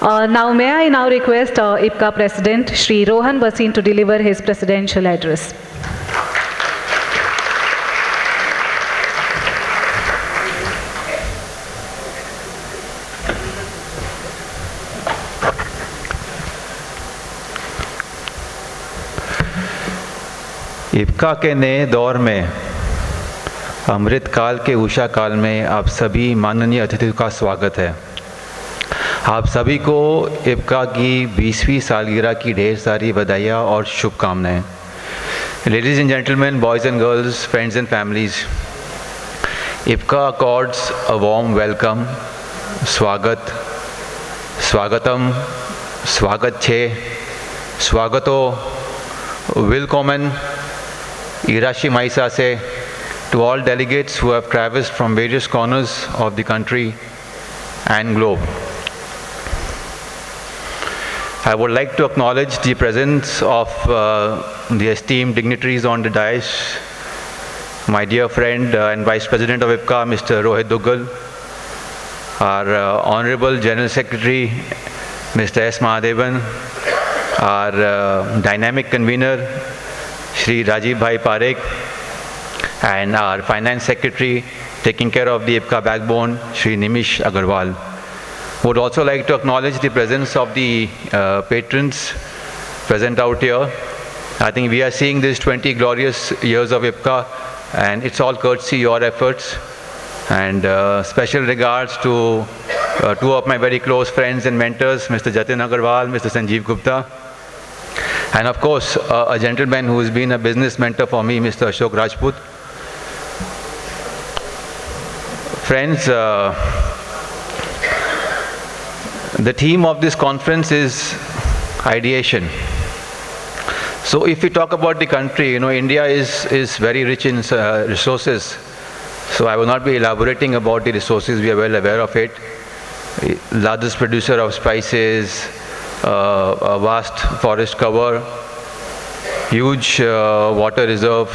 Now may I now request IPCA President Shri Rohan Bashin to deliver his presidential address. IPCA के नए दौर में अमृत काल के उषा काल में आप सभी माननीय अतिथियों का स्वागत है। आप सभी को IPCA की 20वीं सालगिरह की ढेर सारी बधाइयाँ और शुभकामनाएं। Ladies and gentlemen, boys and girls, friends and families, IPCA accords a warm welcome, स्वागत, स्वागतम, स्वागत छे, स्वागतो, willkommen, Irashi Maisase, to all delegates who have traversed from various corners of the country and globe. I would like to acknowledge the presence of the esteemed dignitaries on the dais. My dear friend and Vice President of IPCA, Mr. Rohit Duggal, our Honorable General Secretary, Mr. S. Mahadevan, our dynamic convener, Shri Rajiv Bhai Parekh, and our Finance Secretary taking care of the IPCA backbone, Shri Nimish Agarwal. Would also like to acknowledge the presence of the patrons present out here. I think we are seeing this 20 glorious years of IPCA, and it's all courtesy your efforts. And special regards to two of my very close friends and mentors, Mr. Jatin Agarwal, Mr. Sanjeev Gupta. And of course, a gentleman who has been a business mentor for me, Mr. Ashok Rajput. Friends, the theme of this conference is ideation. So if we talk about the country, India is very rich in resources. So I will not be elaborating about the resources, we are well aware of it. Largest producer of spices, a vast forest cover, huge water reserve,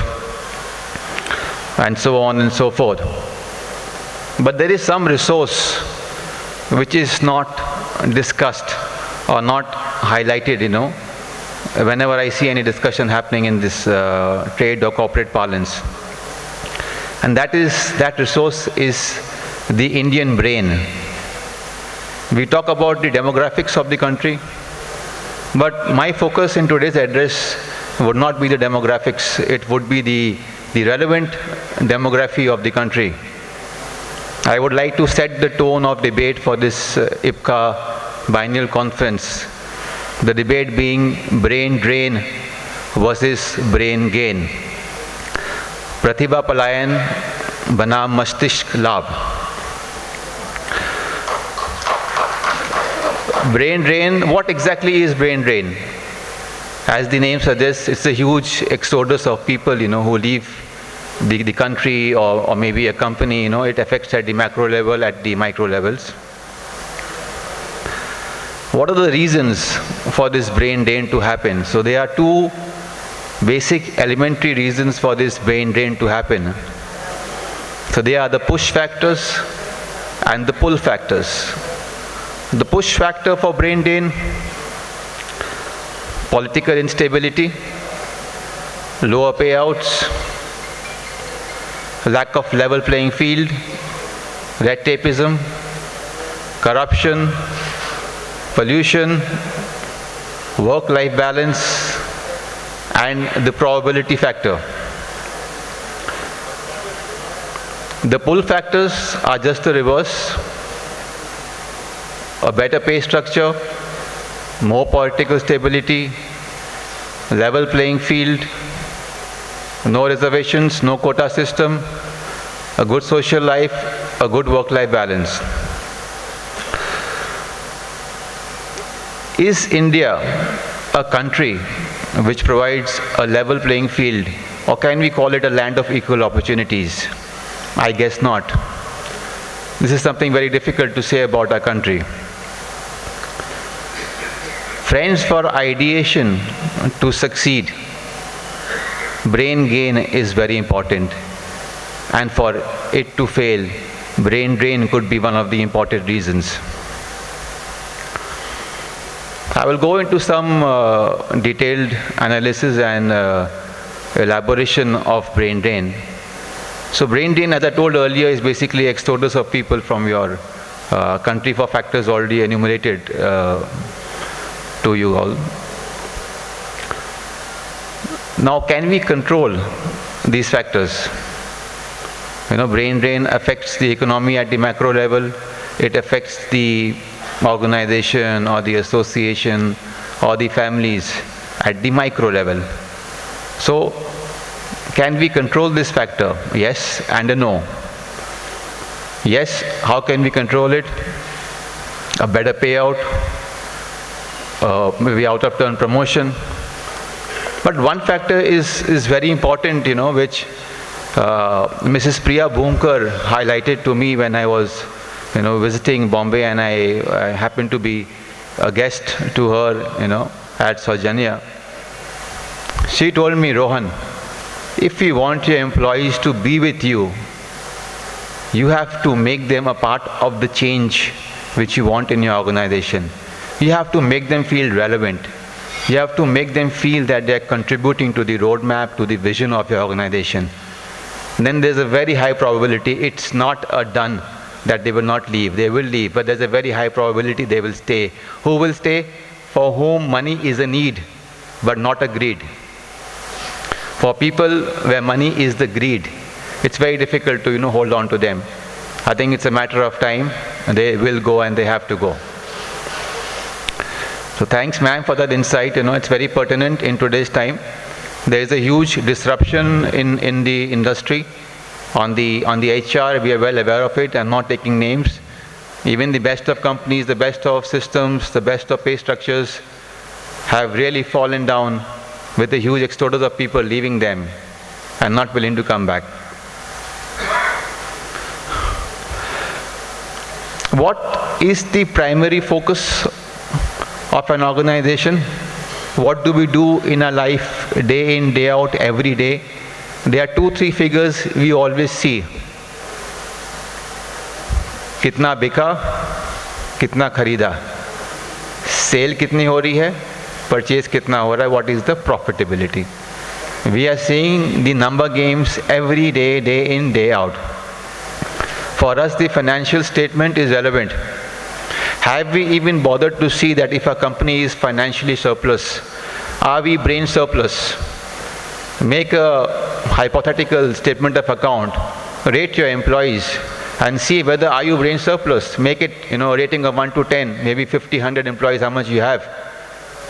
and so on and so forth. But there is some resource which is not discussed or not highlighted, whenever I see any discussion happening in this trade or corporate parlance. And that resource is the Indian brain. We talk about the demographics of the country, but my focus in today's address would not be the demographics, it would be the relevant demography of the country. I would like to set the tone of debate for this IPCA Biennial Conference, the debate being brain drain versus brain gain. Pratibha Palayan बनाम मस्तिष्क लाभ. Brain drain, what exactly is brain drain? As the name suggests, it's a huge exodus of people, who leave the country or maybe a company, it affects at the macro level, at the micro levels. What are the reasons for this brain drain to happen? So there are two basic elementary reasons for this brain drain to happen. So they are the push factors and the pull factors. The push factor for brain drain: political instability, lower payouts, lack of level playing field, red tapeism, corruption, pollution, work-life balance, and the probability factor. The pull factors are just the reverse: a better pay structure, more political stability, level playing field, no reservations, no quota system, a good social life, a good work-life balance. Is India a country which provides a level playing field, or can we call it a land of equal opportunities? I guess not. This is something very difficult to say about our country. Friends, for ideation to succeed, brain gain is very important, and for it to fail, brain drain could be one of the important reasons. I will go into some detailed analysis and elaboration of brain drain. So brain drain, as I told earlier, is basically exodus of people from your country for factors already enumerated to you all. Now, can we control these factors? Brain drain affects the economy at the macro level. It affects the organization or the association or the families at the micro level. So, can we control this factor? Yes and a no. Yes, how can we control it? A better payout, maybe out of turn promotion. But one factor is very important, which Mrs. Priya Bhumkar highlighted to me when I was, visiting Bombay, and I happened to be a guest to her, at Saujanya. She told me, Rohan, if you want your employees to be with you, you have to make them a part of the change which you want in your organization. You have to make them feel relevant. You have to make them feel that they are contributing to the roadmap, to the vision of your organization. Then there's a very high probability it's not a done that they will not leave. They will leave, but there's a very high probability they will stay. Who will stay? For whom money is a need, but not a greed. For people where money is the greed, it's very difficult to hold on to them. I think it's a matter of time. They will go and they have to go. So thanks, ma'am, for that insight. It's very pertinent in today's time. There is a huge disruption in the industry. On the HR, we are well aware of it. I'm not taking names. Even the best of companies, the best of systems, the best of pay structures have really fallen down with a huge exodus of people leaving them and not willing to come back. What is the primary focus of an organization? What do we do in our life, day in, day out, every day? There are 2-3 figures we always see. कितना बिका, कितना खरीदा, cell कितनी हो रही है, purchase कितना हो रहा है, what is the profitability? We are seeing the number games every day, day in, day out. For us, the financial statement is relevant. Have we even bothered to see that if a company is financially surplus, are we brain surplus? Make a hypothetical statement of account, rate your employees and see whether are you brain surplus. Make it, rating of 1 to 10, maybe 50, 100 employees, how much you have.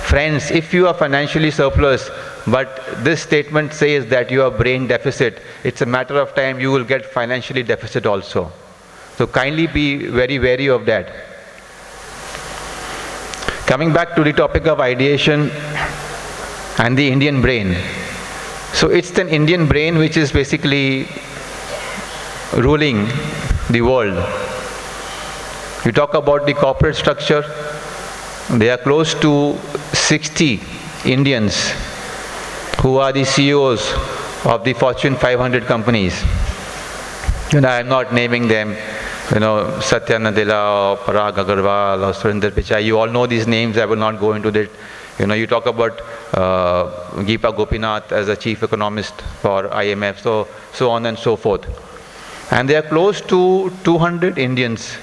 Friends, if you are financially surplus, but this statement says that you are brain deficit, it's a matter of time you will get financially deficit also. So kindly be very wary of that. Coming back to the topic of ideation and the Indian brain. So it's an Indian brain which is basically ruling the world. You talk about the corporate structure, there are close to 60 Indians who are the CEOs of the Fortune 500 companies. And I am not naming them, Satya Nadella or Parag Agarwal or Surinder Pichai. You all know these names, I will not go into that. You talk about Geepa Gopinath as a chief economist for IMF, so on and so forth. And there are close to 200 Indians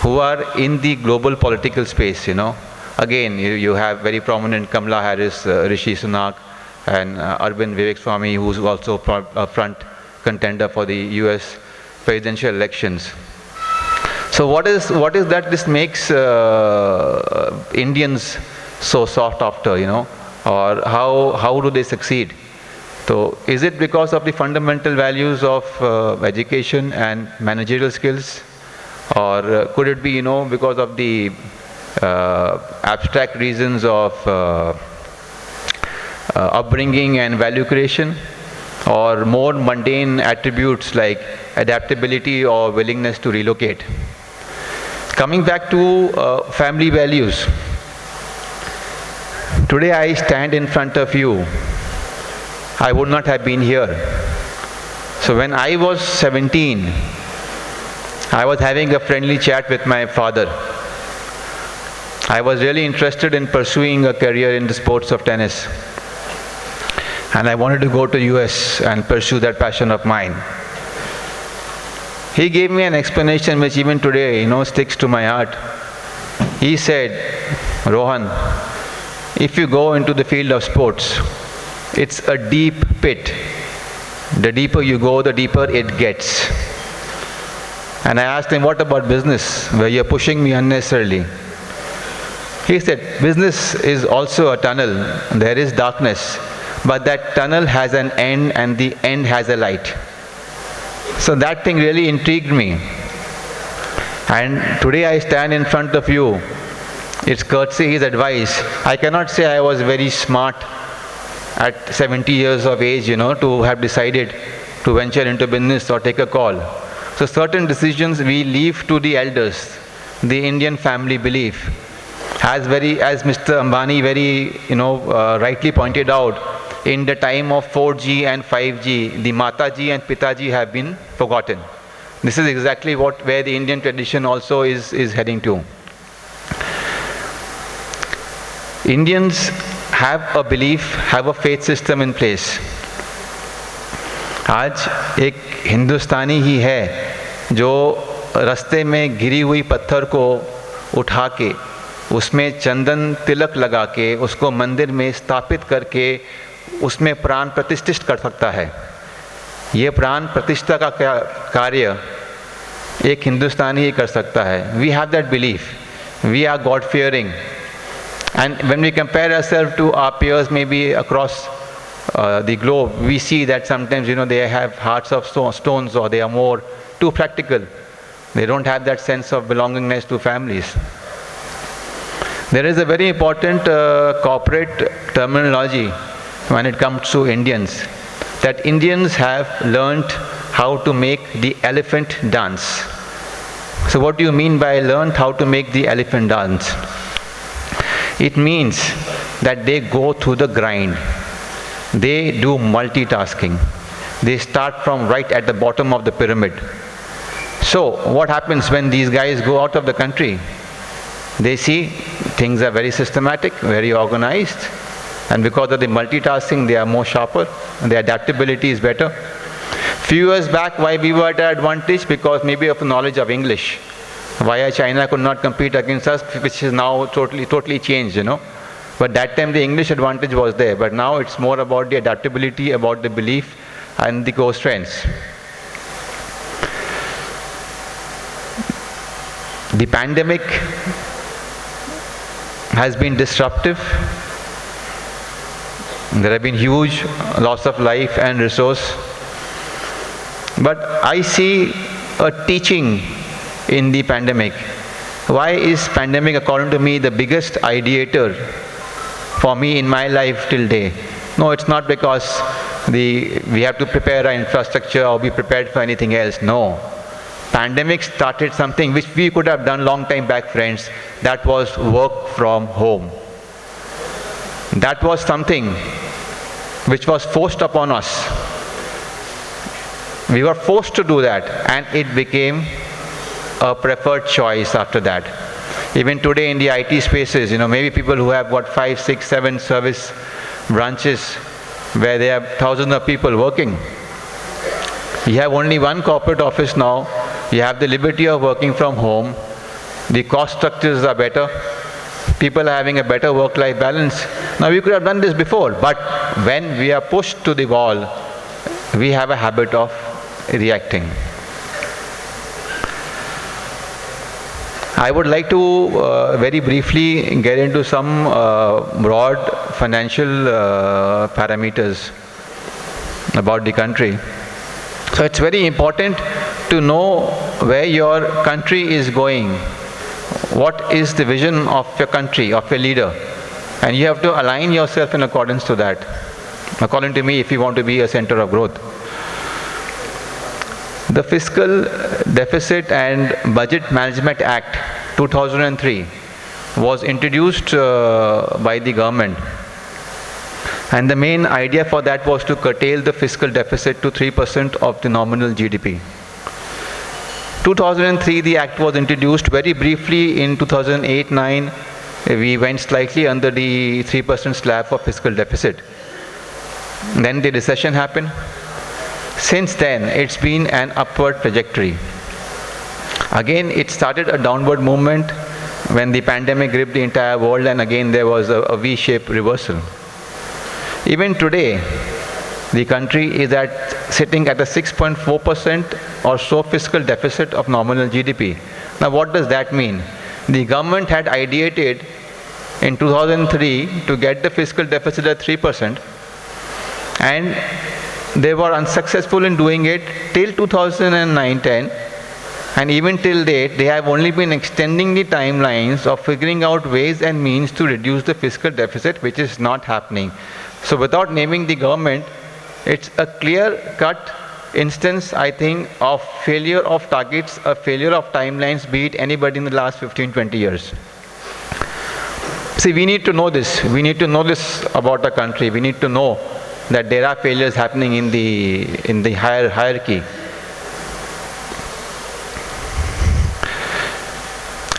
who are in the global political space, Again, you have very prominent Kamala Harris, Rishi Sunak, and Arvind Vivek Swamy, who's also a front contender for the US presidential elections. So what is that this makes Indians so sought after, or how do they succeed? So is it because of the fundamental values of education and managerial skills, or could it be, because of the abstract reasons of upbringing and value creation, or more mundane attributes like adaptability or willingness to relocate? Coming back to family values. Today I stand in front of you. I would not have been here. So when I was 17, I was having a friendly chat with my father. I was really interested in pursuing a career in the sports of tennis. And I wanted to go to US and pursue that passion of mine. He gave me an explanation which even today, sticks to my heart. He said, Rohan, if you go into the field of sports, it's a deep pit. The deeper you go, the deeper it gets. And I asked him, what about business, where you're pushing me unnecessarily? He said, business is also a tunnel. There is darkness, but that tunnel has an end and the end has a light. So that thing really intrigued me. And today I stand in front of you. It's courtesy his advice. I cannot say I was very smart at 70 years of age, to have decided to venture into business or take a call. So certain decisions we leave to the elders, the Indian family belief. As Mr. Ambani very, rightly pointed out, in the time of 4G and 5G, the Mataji and Pitaji have been forgotten. This is exactly where the Indian tradition also is heading to. Indians have a belief, have a faith system in place. आज एक हिंदुस्तानी ही है जो रास्ते में गिरी हुई पत्थर को उठा के उसमें चंदन तिलक लगा के उसको मंदिर में स्थापित करके उसमें प्राण प्रतिष्ठित कर सकता है. ये प्राण प्रतिष्ठा का कार्य एक हिंदुस्तानी ही कर सकता है. We have that belief. We are God fearing. And when we compare ourselves to our peers maybe across the globe, we see that sometimes, they have hearts of stones, or they are more too practical. They don't have that sense of belongingness to families. There is a very important corporate terminology when it comes to Indians, that Indians have learnt how to make the elephant dance. So what do you mean by learnt how to make the elephant dance? It means that they go through the grind. They do multitasking. They start from right at the bottom of the pyramid. So what happens when these guys go out of the country? They see things are very systematic, very organized, and because of the multitasking, they are more sharper, and their adaptability is better. Few years back, why we were at an advantage? Because maybe of knowledge of English. Why China could not compete against us, which is now totally changed, But that time the English advantage was there, but now it's more about the adaptability, about the belief and the core strengths. The pandemic has been disruptive. There have been huge loss of life and resource. But I see a teaching in the pandemic. Why is pandemic, according to me, the biggest ideator for me in my life till day? No, it's not because we have to prepare our infrastructure or be prepared for anything else. No. Pandemic started something which we could have done long time back, friends. That was work from home. That was something which was forced upon us. We were forced to do that, and it became a preferred choice after that. Even today in the IT spaces, maybe people who have 5, 6, 7 service branches where they have thousands of people working. You have only one corporate office now. You have the liberty of working from home. The cost structures are better. People are having a better work-life balance. Now we could have done this before, but when we are pushed to the wall, we have a habit of reacting. I would like to very briefly get into some broad financial parameters about the country. So it's very important to know where your country is going. What is the vision of your country, of your leader? And you have to align yourself in accordance to that. According to me, if you want to be a center of growth. The Fiscal Deficit and Budget Management Act 2003 was introduced by the government. And the main idea for that was to curtail the fiscal deficit to 3% of the nominal GDP. 2003, the act was introduced. Very briefly in 2008-9, we went slightly under the 3% slab for fiscal deficit. Then the recession happened. Since then, it's been an upward trajectory. Again, it started a downward movement when the pandemic gripped the entire world, and again there was a V-shaped reversal. Even today, the country is sitting at a 6.4% or so fiscal deficit of nominal GDP. Now what does that mean? The government had ideated in 2003 to get the fiscal deficit at 3%, and they were unsuccessful in doing it till 2009-10, and even till date they have only been extending the timelines of figuring out ways and means to reduce the fiscal deficit, which is not happening. So without naming the government, it's a clear-cut instance, I think, of failure of targets, a failure of timelines, be it anybody in the last 15-20 years. See, we need to know this. We need to know this about the country. We need to know that there are failures happening in the hierarchy.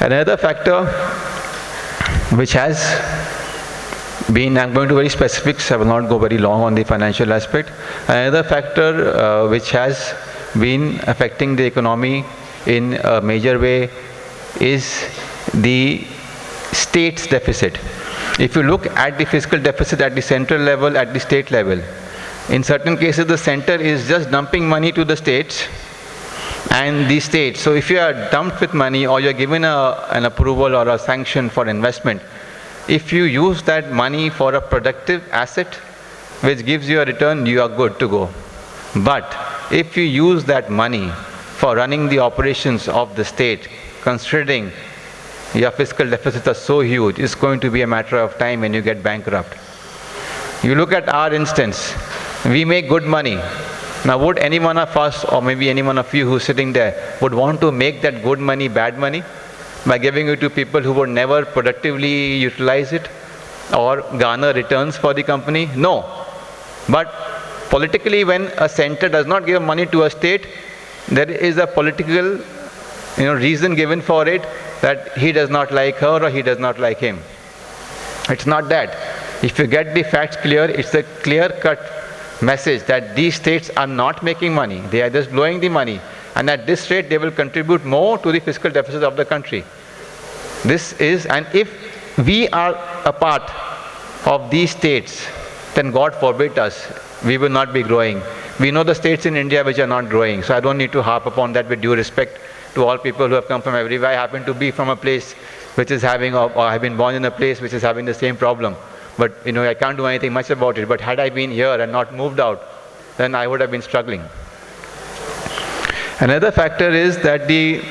Another factor which has been, I'm going to very specifics, I will not go very long on the financial aspect. Another factor which has been affecting the economy in a major way is the state's deficit. If you look at the fiscal deficit at the central level, at the state level, in certain cases the center is just dumping money to the states and the states. So if you are dumped with money or you're given an approval or a sanction for investment, if you use that money for a productive asset which gives you a return, you are good to go. But if you use that money for running the operations of the state, considering your fiscal deficits are so huge, it's going to be a matter of time when you get bankrupt. You look at our instance, we make good money. Now would any one of us, or maybe any one of you who's sitting there, would want to make that good money bad money by giving it to people who would never productively utilize it or garner returns for the company? No. But politically, when a center does not give money to a state, there is a political reason given for it, that he does not like her or he does not like him. It's not that. If you get the facts clear, it's a clear-cut message that these states are not making money. They are just blowing the money. And at this rate, they will contribute more to the fiscal deficit of the country. This is, and if we are a part of these states, then God forbid us, we will not be growing. We know the states in India which are not growing, so I don't need to harp upon that with due respect to all people who have come from everywhere. I happen to be from a place which is having, or I have been born in a place which is having the same problem. But I can't do anything much about it. But had I been here and not moved out, then I would have been struggling. Another factor is that the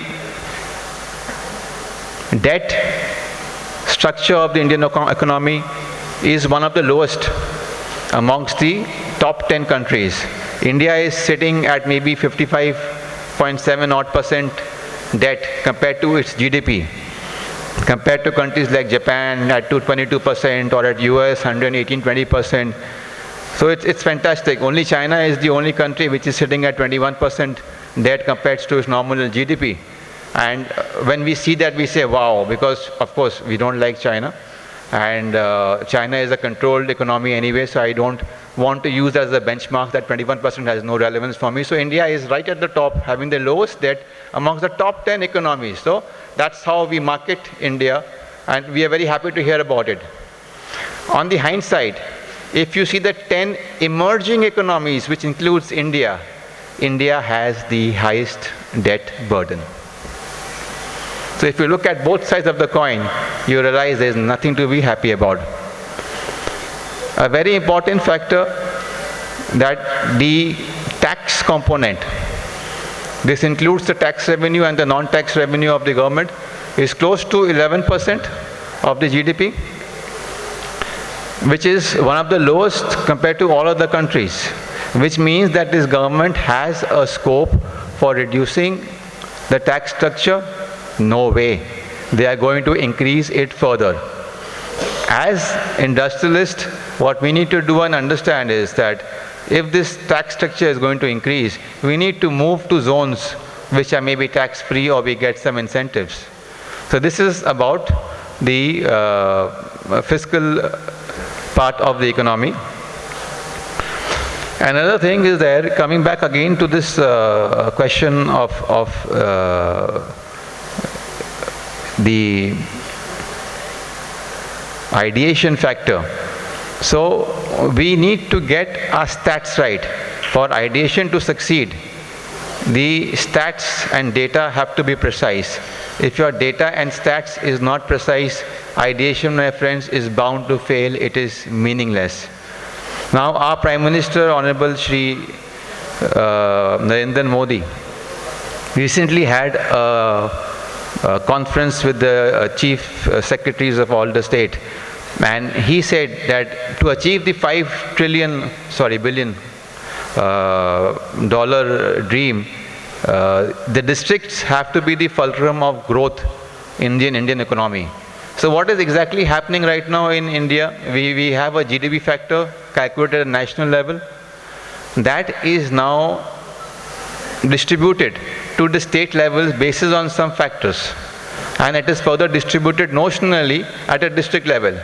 debt structure of the Indian economy is one of the lowest amongst the top 10 countries. India is sitting at maybe 55.7% debt compared to its GDP, compared to countries like Japan at 22% or at US 118-20%. So it's fantastic. Only China is the only country which is sitting at 21% debt compared to its nominal GDP. And when we see that, we say, wow, because of course we don't like China. And China is a controlled economy anyway, so I don't want to use as a benchmark. That 21% has no relevance for me. So India is right at the top, having the lowest debt amongst the top 10 economies. So that's how we market India, and we are very happy to hear about it. On the hindsight, if you see the 10 emerging economies, which includes India, India has the highest debt burden. So if you look at both sides of the coin, you realize there is nothing to be happy about. A very important factor, that the tax component, this includes the tax revenue and the non-tax revenue of the government, is close to 11% of the GDP, which is one of the lowest compared to all other countries, which means that this government has a scope for reducing the tax structure. No way. They are going to increase it further. As industrialists, what we need to do and understand is that if this tax structure is going to increase, we need to move to zones which are maybe tax-free, or we get some incentives. So this is about the fiscal part of the economy. Another thing is there, coming back again to this question of the ideation factor. So we need to get our stats right. For ideation to succeed, the stats and data have to be precise. If your data and stats is not precise, ideation, my friends, is bound to fail. It is meaningless. Now, our Prime Minister, Honorable Shri Narendra Modi, recently had a conference with the chief secretaries of all the state, and he said that to achieve the billion dollar dream, the districts have to be the fulcrum of growth in the Indian economy. So what is exactly happening right now in India? We have a GDP factor calculated at national level that is now distributed to the state levels based on some factors, and it is further distributed notionally at a district level.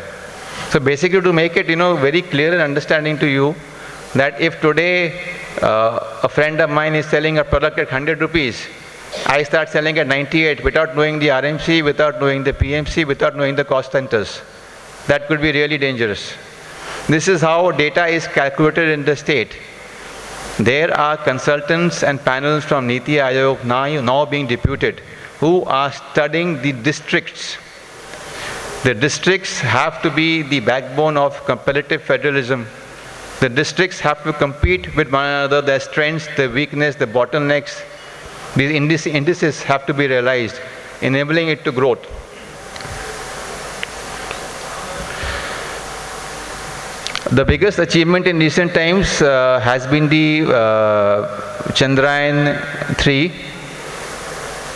So basically, to make it very clear and understanding to you, that if today a friend of mine is selling a product at 100 rupees, I start selling at 98 without knowing the RMC, without knowing the PMC, without knowing the cost centers. That could be really dangerous. This is how data is calculated in the state. There are consultants and panels from Niti Aayog now being deputed who are studying the districts. The districts have to be the backbone of competitive federalism. The districts have to compete with one another, their strengths, their weakness, the bottlenecks. These indices have to be realized, enabling it to grow. The biggest achievement in recent times has been the Chandrayaan-3.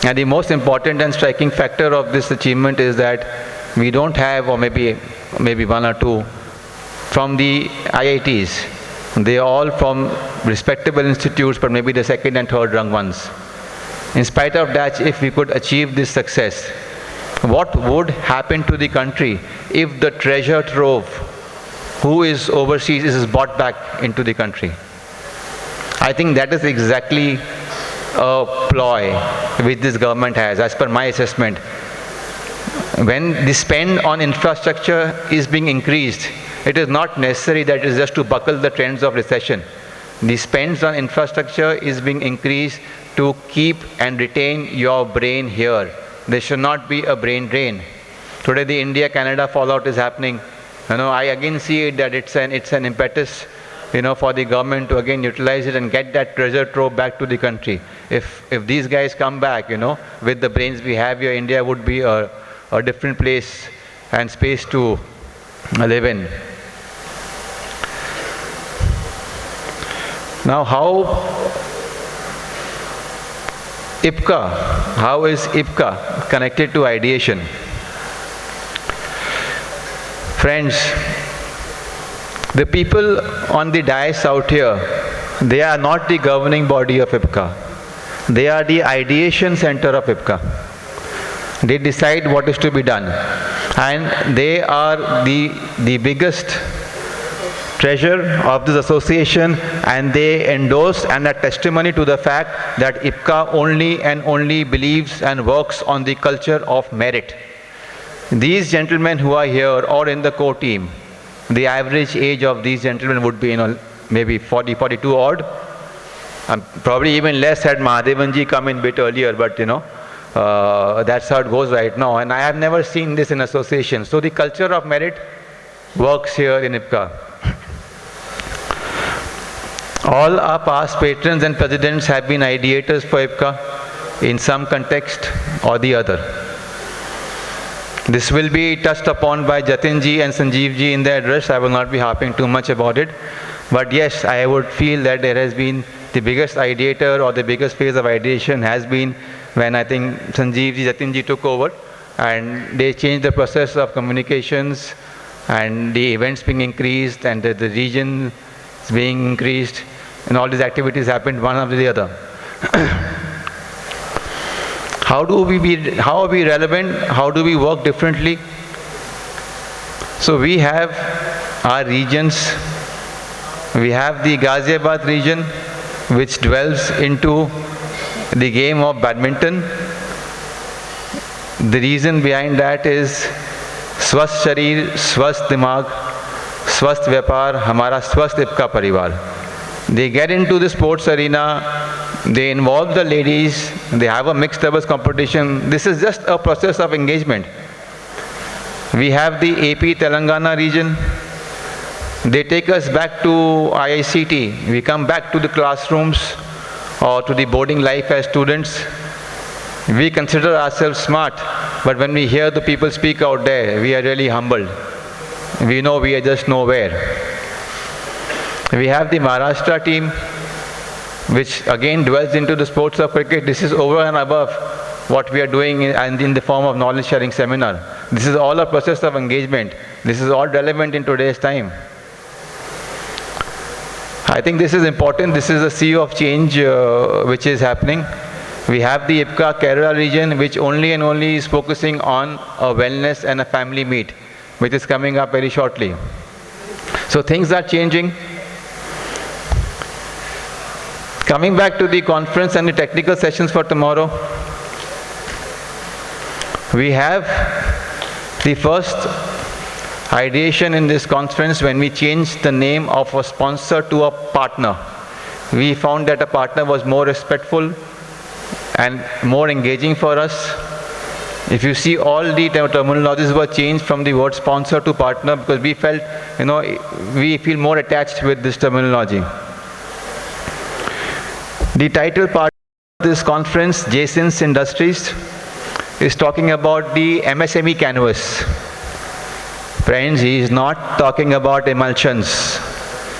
And the most important and striking factor of this achievement is that we don't have, or maybe one or two, from the IITs. They are all from respectable institutes, but maybe the second and third rung ones. In spite of that, if we could achieve this success, what would happen to the country if the treasure trove, who is overseas, is brought back into the country? I think that is exactly a ploy which this government has, as per my assessment. When the spend on infrastructure is being increased, it is not necessary that it is just to buckle the trends of recession. The spends on infrastructure is being increased to keep and retain your brain here. There should not be a brain drain. Today the India-Canada fallout is happening. I again see it that it's an impetus, for the government to again utilize it and get that treasure trove back to the country. If these guys come back, with the brains we have here, India would be a different place and space to live in. Now, how is IPCA connected to ideation? Friends, the people on the dais out here, they are not the governing body of IPCA. They are the ideation center of IPCA. They decide what is to be done. And they are the biggest treasure of this association, and they endorse and are testimony to the fact that IPCA only and only believes and works on the culture of merit. These gentlemen who are here or in the core team, the average age of these gentlemen would be maybe 40, 42 odd. Probably even less had Mahadevanji come in a bit earlier, but that's how it goes right now. And I have never seen this in association. So the culture of merit works here in IPCA. All our past patrons and presidents have been ideators for IPCA in some context or the other. This will be touched upon by Jatinji and Sanjeevji in their address. I will not be harping too much about it. But yes, I would feel that there has been the biggest ideator or the biggest phase of ideation has been when I think Sanjeevji, Jatinji took over, and they changed the process of communications and the events being increased and the region being increased, and all these activities happened one after the other. How are we relevant? How do we work differently? So we have our regions. We have the Ghaziabad region, which dwells into the game of badminton. The reason behind that is स्वस्थ शरीर, स्वस्थ दिमाग, स्वस्थ व्यापार, हमारा स्वस्थ IPCA परिवार. They get into the sports arena, they involve the ladies, they have a mixed doubles competition. This is just a process of engagement. We have the AP Telangana region. They take us back to IICT. We come back to the classrooms or to the boarding life as students. We consider ourselves smart, but when we hear the people speak out there, we are really humbled. We know we are just nowhere. We have the Maharashtra team, which again dwells into the sports of cricket. This is over and above what we are doing in the form of knowledge sharing seminar. This is all a process of engagement. This is all relevant in today's time. I think this is important. This is a sea of change which is happening. We have the IPCA Kerala region, which only and only is focusing on a wellness and a family meet, which is coming up very shortly. So things are changing. Coming back to the conference and the technical sessions for tomorrow, we have the first ideation in this conference when we changed the name of a sponsor to a partner. We found that a partner was more respectful and more engaging for us. If you see, all the terminologies were changed from the word sponsor to partner because we felt, we feel more attached with this terminology. The title part of this conference, Jason's Industries, is talking about the MSME canvas. Friends, he is not talking about emulsions.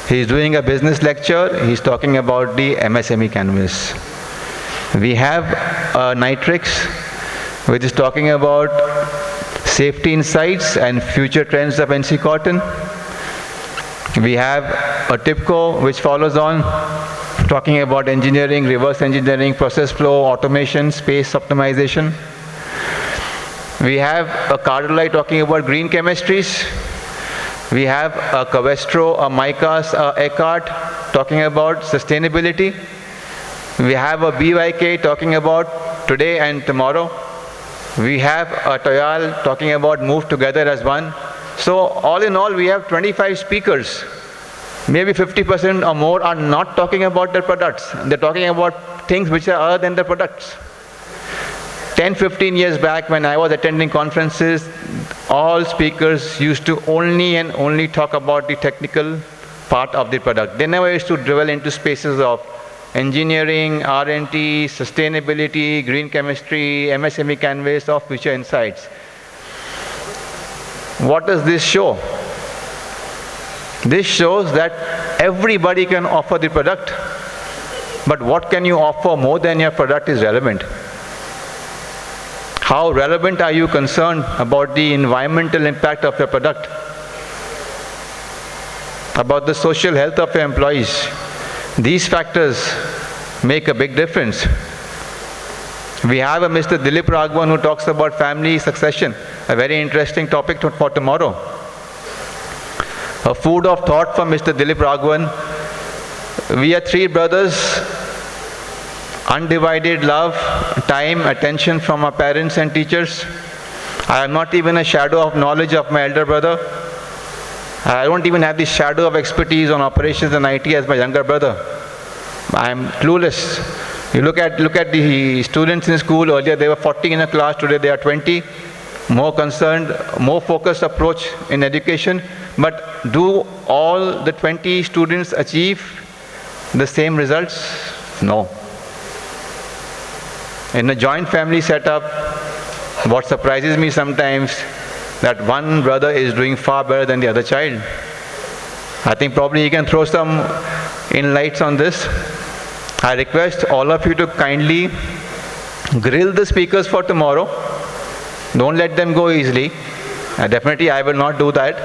He is doing a business lecture. He is talking about the MSME canvas. We have Nitrix, which is talking about safety insights and future trends of NC Cotton. We have a TIPCO, which follows on, talking about engineering, reverse engineering, process flow, automation, space optimization. We have a Cardinal talking about green chemistries. We have a Covestro, a Micas, a Eckhart talking about sustainability. We have a BYK talking about today and tomorrow. We have a Toyal talking about move together as one. So all in all, we have 25 speakers. Maybe 50% or more are not talking about their products. They're talking about things which are other than their products. 10-15 years back when I was attending conferences, all speakers used to only and only talk about the technical part of the product. They never used to dwell into spaces of engineering, R&D, sustainability, green chemistry, MSME canvas, or future insights. What does this show? This shows that everybody can offer the product, but what can you offer more than your product is relevant. How relevant are you concerned about the environmental impact of your product? About the social health of your employees? These factors make a big difference. We have a Mr. Dilip Raghavan who talks about family succession, a very interesting topic for tomorrow. A food of thought from Mr. Dilip Raghavan. We are three brothers, undivided love, time, attention from our parents and teachers. I am not even a shadow of knowledge of my elder brother. I don't even have the shadow of expertise on operations and IT as my younger brother. I am clueless. You look at the students in school. Earlier they were 40 in a class, today they are 20. More concerned, more focused approach in education. But do all the 20 students achieve the same results? No. In a joint family setup, what surprises me sometimes, that one brother is doing far better than the other child. I think probably he can throw some insights on this. I request all of you to kindly grill the speakers for tomorrow. Don't let them go easily. Definitely I will not do that.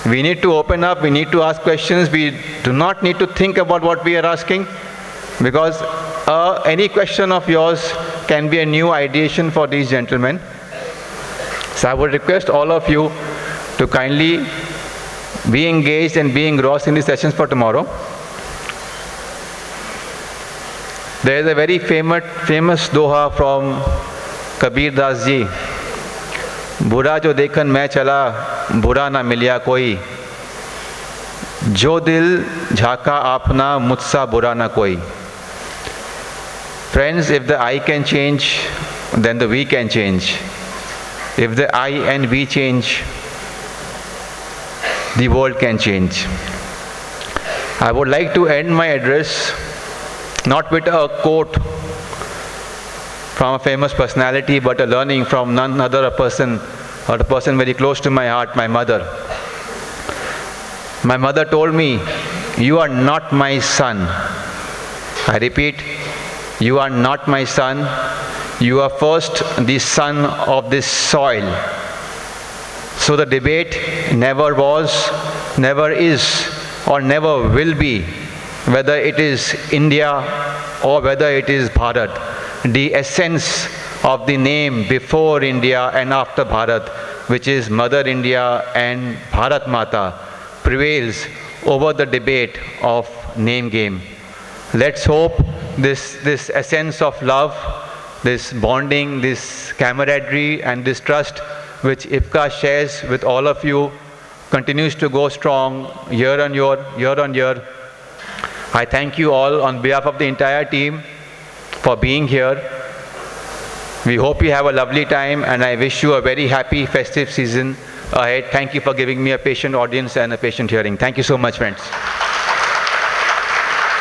We need to open up, we need to ask questions. We do not need to think about what we are asking, because any question of yours can be a new ideation for these gentlemen. So I would request all of you to kindly be engaged and be engrossed in the sessions for tomorrow. There is a very famous doha from Kabir Das ji. बुरा जो देखन मैं चला बुरा ना मिलिया कोई जो दिल झाका आपना मुझसा बुरा ना कोई. Friends, if the I can change, then the we can change. If the I and we change, the world can change. I would like to end my address not with a quote from a famous personality, but a learning from none other a person very close to my heart, my mother. My mother told me, "You are not my son." I repeat, you are not my son. You are first the son of this soil. So the debate never was, never is, or never will be whether it is India or whether it is Bharat. The essence of the name before India and after Bharat, which is Mother India and Bharat Mata, prevails over the debate of name game. Let's hope this essence of love, this bonding, this camaraderie and this trust which IPCA shares with all of you continues to go strong year on year. I thank you all on behalf of the entire team for being here. We hope you have a lovely time and I wish you a very happy festive season ahead. Thank you for giving me a patient audience and a patient hearing. Thank you so much, friends.